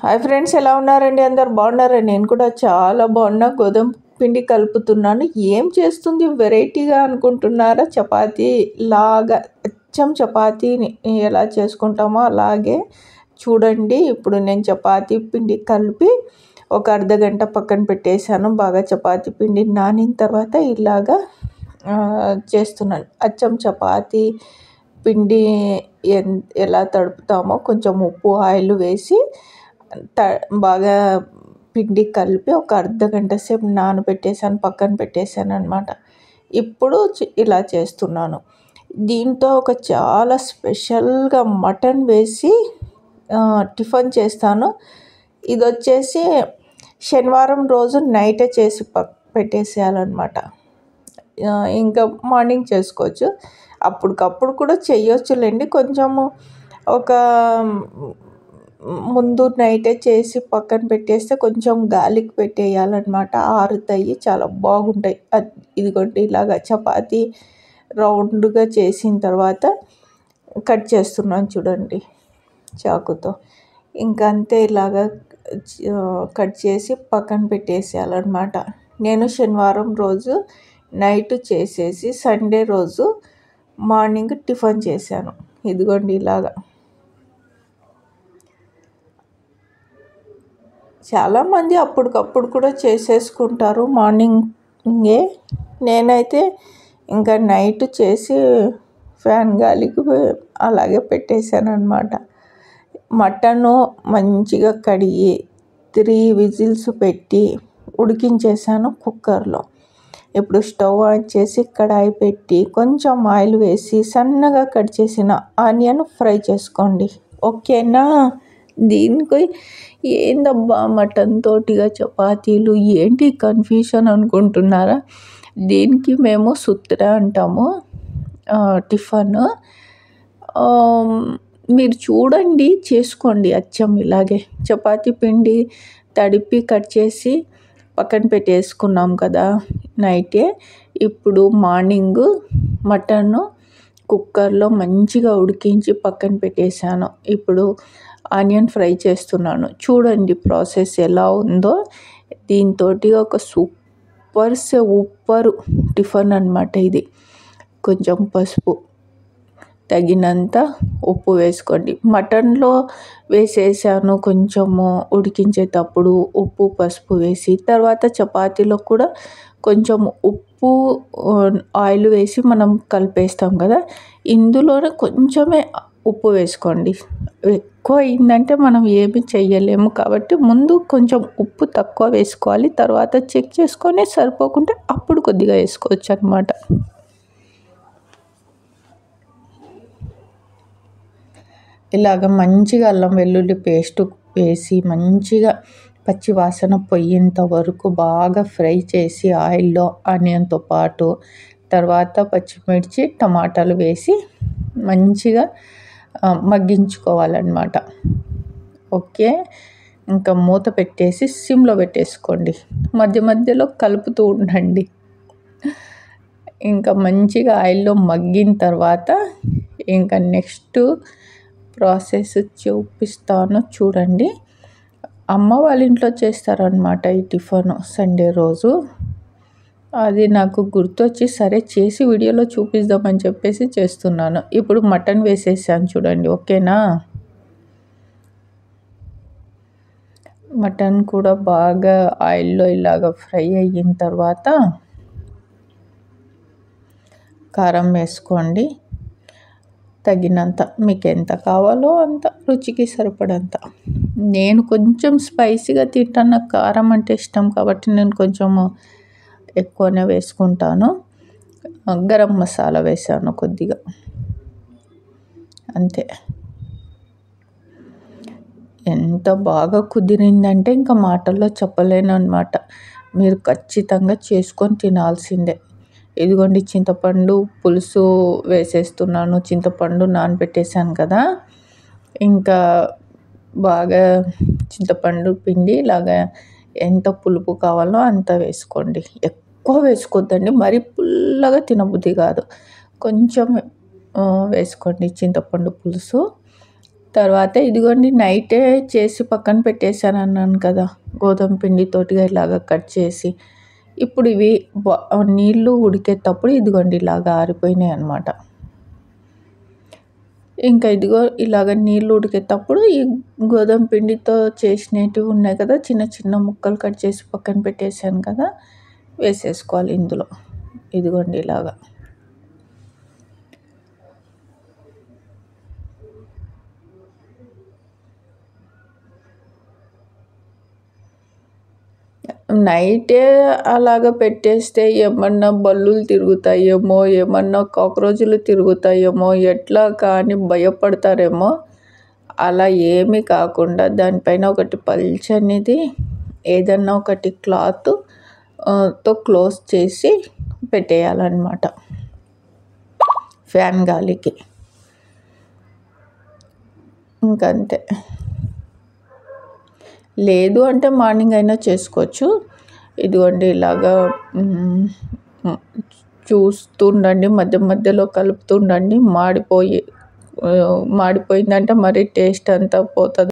Hi friends, ఎలా ఉన్నారండి? అందరు బాగున్నారండి? నేను కూడా చాలా బాగున్నా. గోధుమ పిండి కలుపుతున్నాను. ఏం చేస్తుంది వెరైటీగా అనుకుంటున్నారా? చపాతీ లాగా అచ్చం చపాతీని ఎలా చేసుకుంటామో అలాగే చూడండి. ఇప్పుడు నేను చపాతీ పిండి కలిపి ఒక అర్ధగంట పక్కన పెట్టేశాను. బాగా చపాతీ పిండి నానిన తర్వాత ఇలాగా చేస్తున్నాను. అచ్చం చపాతీ పిండి ఎలా తడుపుతామో కొంచెం ఉప్పు ఆయిల్ వేసి బాగా పిండి కలిపి ఒక అర్ధగంట సేపు నానబెట్టేసాను, పక్కన పెట్టేశాను అనమాట. ఇప్పుడు ఇలా చేస్తున్నాను. దీంతో ఒక చాలా స్పెషల్గా మటన్ వేసి టిఫిన్ చేస్తాను. ఇది వచ్చేసి శనివారం రోజు నైటే చేసి పెట్టేసేయాలన్నమాట. ఇంకా మార్నింగ్ చేసుకోవచ్చు. అప్పటికప్పుడు కూడా చేయొచ్చులేండి. కొంచెము ఒక ముందు నైటే చేసి పక్కన పెట్టేస్తే కొంచెం గాలికి పెట్టేయాలన్నమాట. ఆరుతాయి, చాలా బాగుంటాయి. ఇదిగోండి ఇలాగ చపాతీ రౌండ్గా చేసిన తర్వాత కట్ చేస్తున్నాను చూడండి చాకుతో. ఇంకా అంతే, ఇలాగా కట్ చేసి పక్కన పెట్టేసేయాలన్నమాట. నేను శనివారం రోజు నైట్ చేసేసి సండే రోజు మార్నింగ్ టిఫిన్ చేశాను. ఇదిగోండి ఇలాగా. చాలామంది అప్పటికప్పుడు కూడా చేసేసుకుంటారు మార్నింగే. నేనైతే ఇంకా నైట్ చేసి ఫ్యాన్ గాలికి అలాగే పెట్టేశాను అనమాట. మటను మంచిగా కడిగి 3 విజిల్స్ పెట్టి ఉడికించేసాను కుక్కర్లో. ఇప్పుడు స్టవ్ ఆన్ చేసి కడాయి పెట్టి కొంచెం ఆయిల్ వేసి సన్నగా కట్ చేసిన ఆనియన్ ఫ్రై చేసుకోండి. ఓకేనా? దీనికి ఏందబ్బా మటన్ తోటిగా చపాతీలు ఏంటి కన్ఫ్యూషన్ అనుకుంటున్నారా? దీనికి మేము సుత్ర అంటాము టిఫన్. మీరు చూడండి, చేసుకోండి అచ్చం ఇలాగే. చపాతీ పిండి తడిపి కట్ చేసి పక్కన పెట్టేసుకున్నాం కదా నైటే. ఇప్పుడు మార్నింగ్ మటన్ కుక్కర్లో మంచిగా ఉడికించి పక్కన పెట్టేశాను. ఇప్పుడు ఆనియన్ ఫ్రై చేస్తున్నాను. చూడండి ప్రాసెస్ ఎలా ఉందో. దీంతో ఒక సూపర్ టిఫిన్ అన్నమాట ఇది. కొంచెం పసుపు, తగినంత ఉప్పు వేసుకోండి. మటన్లో వేసేసాను కొంచెము ఉడికించేటప్పుడు ఉప్పు పసుపు వేసి. తర్వాత చపాతీలో కూడా కొంచెం ఉప్పు ఆయిల్ వేసి మనం కలిపేస్తాం కదా, ఇందులోనే కొంచెమే ఉప్పు వేసుకోండి. ఎక్కువ అయిందంటే మనం ఏమి చెయ్యలేము కాబట్టి ముందు కొంచెం ఉప్పు తక్కువ వేసుకోవాలి. తర్వాత చెక్ చేసుకొని సరిపోకుంటే అప్పుడు కొద్దిగా వేసుకోవచ్చు అన్నమాట. ఇలాగ మంచిగా అల్లం వెల్లుల్లి పేస్ట్ వేసి మంచిగా పచ్చి వాసన పోయేంత వరకు బాగా ఫ్రై చేసి ఆయిల్లో ఆనియన్తో పాటు, తర్వాత పచ్చిమిర్చి టమాటాలు వేసి మంచిగా మగ్గించుకోవాలన్నమాట. ఓకే, ఇంకా మూత పెట్టేసి సిమ్లో పెట్టేసుకోండి. మధ్య మధ్యలో కలుపుతూ ఉండండి. ఇంకా మంచిగా ఆయిల్లో మగ్గిన తర్వాత ఇంకా నెక్స్ట్ ప్రాసెస్ చూపిస్తాను చూడండి. అమ్మ వాళ్ళ ఇంట్లో చేస్తారనమాట ఈ టిఫిన్ సండే రోజు. అది నాకు గుర్తొచ్చి సరే చేసి వీడియోలో చూపిద్దామని చెప్పేసి చేస్తున్నాను. ఇప్పుడు మటన్ వేసేసాను చూడండి. ఓకేనా? మటన్ కూడా బాగా ఆయిల్లో ఇలాగ ఫ్రై అయిన తర్వాత కారం వేసుకోండి తగినంత. మీకు ఎంత కావాలో అంత, రుచికి సరిపడంత. నేను కొంచెం స్పైసీగా తింటాను, నాకు కారం అంటే ఇష్టం కాబట్టి నేను కొంచెము ఎక్కువనే వేసుకుంటాను. గరం మసాలా వేసాను కొద్దిగా, అంతే. ఎంత బాగా కుదిరిందంటే ఇంకా మాటల్లో చెప్పలేను అనమాట. మీరు ఖచ్చితంగా చేసుకొని తినాల్సిందే. ఇదిగోండి చింతపండు పులుసు వేసేస్తున్నాను. చింతపండు నానబెట్టేసాను కదా, ఇంకా బాగా చింతపండు పిండి ఇలాగా ఎంత పులుపు కావాలో అంత వేసుకోండి. ఎక్కువ వేసుకోవద్దండి, మరీ పుల్లగా తినబుద్ధి కాదు. కొంచెం వేసుకోండి చింతపండు పులుసు. తర్వాత ఇదిగోండి నైటే చేసి పక్కన పెట్టేశాను అన్నాను కదా, గోధుమ పిండితోటిగా ఇలాగ కట్ చేసి. ఇప్పుడు ఇవి నీళ్ళు ఉడికేటప్పుడు ఇదిగోండి ఇలాగ ఆరిపోయినాయి అన్నమాట. ఇంకా ఇదిగో ఇలాగ నీళ్ళు ఉడికేటప్పుడు ఈ గోధుమ పిండితో చేసినవి ఉన్నాయి కదా, చిన్న చిన్న ముక్కలు కట్ చేసి పక్కన పెట్టేశాను కదా, వేసేసుకోవాలి ఇందులో. ఇదిగోండి ఇలాగా. నైటే అలాగ పెట్టేస్తే ఏమన్నా బల్లులు తిరుగుతాయేమో, ఏమన్నా కాక్రోచులు తిరుగుతాయేమో, ఎట్లా కానీ భయపడతారేమో. అలా ఏమీ కాకుండా దానిపైన ఒకటి పల్చనిది ఏదన్నా ఒకటి క్లాత్ తో క్లోజ్ చేసి పెట్టేయాలన్నమాట ఫ్యాన్ గాలికి. ఇంకంతే. లేదు అంటే మార్నింగ్ అయినా చేసుకోవచ్చు. ఇదిగోండి ఇలాగా చూస్తుండండి, మధ్య మధ్యలో కలుపుతుండండి. మాడిపోయిందంటే మరి టేస్ట్ అంతా పోతుంది.